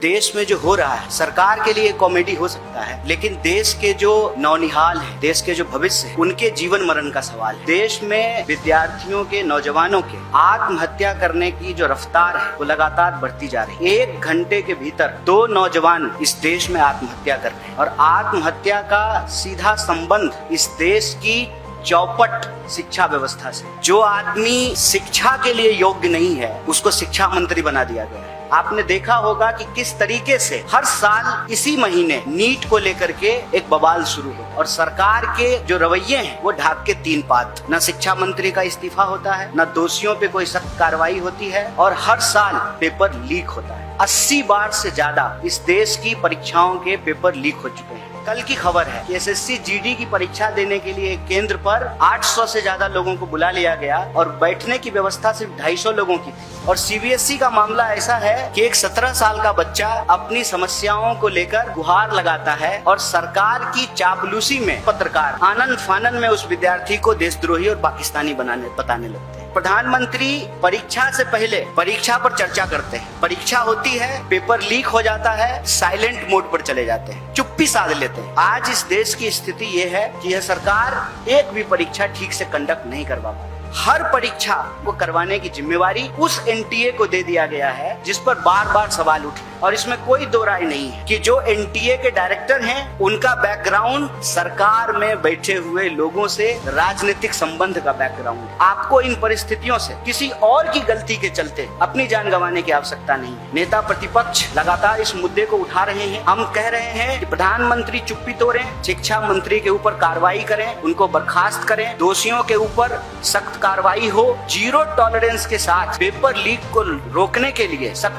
देश में जो हो रहा है सरकार के लिए कॉमेडी हो सकता है, लेकिन देश के जो नौनिहाल है, देश के जो भविष्य है, उनके जीवन मरण का सवाल है। देश में विद्यार्थियों के, नौजवानों के आत्महत्या करने की जो रफ्तार है वो लगातार बढ़ती जा रही है। 1 घंटे के भीतर 2 नौजवान इस देश में आत्महत्या कर रहे हैं और आत्महत्या का सीधा संबंध इस देश की चौपट शिक्षा व्यवस्था से। जो आदमी शिक्षा के लिए योग्य नहीं है उसको शिक्षा मंत्री बना दिया गया है। आपने देखा होगा कि किस तरीके से हर साल इसी महीने नीट को लेकर के एक बवाल शुरू हो और सरकार के जो रवैये हैं वो ढाक के 3 पात। न शिक्षा मंत्री का इस्तीफा होता है, न दोषियों पे कोई सख्त कार्रवाई होती है और हर साल पेपर लीक होता है। 80 बार से ज्यादा इस देश की परीक्षाओं के पेपर लीक हो चुके हैं। कल की खबर है कि एसएससी जीडी की परीक्षा देने के लिए केंद्र पर 800 से ज्यादा लोगों को बुला लिया गया और बैठने की व्यवस्था सिर्फ 250 लोगों की थी। और सीबीएसई का मामला ऐसा है कि एक 17 साल का बच्चा अपनी समस्याओं को लेकर गुहार लगाता है और सरकार की चापलूसी में पत्रकार आनंद फानन में उस विद्यार्थी को देशद्रोही और पाकिस्तानी बताने लगते हैं। प्रधानमंत्री परीक्षा से पहले परीक्षा पर चर्चा करते हैं, परीक्षा होती है, पेपर लीक हो जाता है, साइलेंट मोड पर चले जाते हैं, चुप्पी साध लेते हैं। आज इस देश की स्थिति ये है कि यह सरकार एक भी परीक्षा ठीक से कंडक्ट नहीं करवा पा रही। हर परीक्षा को करवाने की जिम्मेवारी उस एनटीए को दे दिया गया है जिस पर बार बार सवाल उठे और इसमें कोई दो राय नहीं है कि जो एनटीए के डायरेक्टर हैं उनका बैकग्राउंड सरकार में बैठे हुए लोगों से राजनीतिक संबंध का बैकग्राउंड। आपको इन परिस्थितियों से किसी और की गलती के चलते अपनी जान गंवाने की आवश्यकता नहीं है। नेता प्रतिपक्ष लगातार इस मुद्दे को उठा रहे हैं। हम कह रहे हैं कि प्रधानमंत्री चुप्पी तोड़ें, शिक्षा मंत्री के ऊपर कार्रवाई करें, उनको बर्खास्त करें, दोषियों के ऊपर सख्त कार्रवाई हो, जीरो टॉलरेंस के साथ पेपर लीक को रोकने के लिए सख्त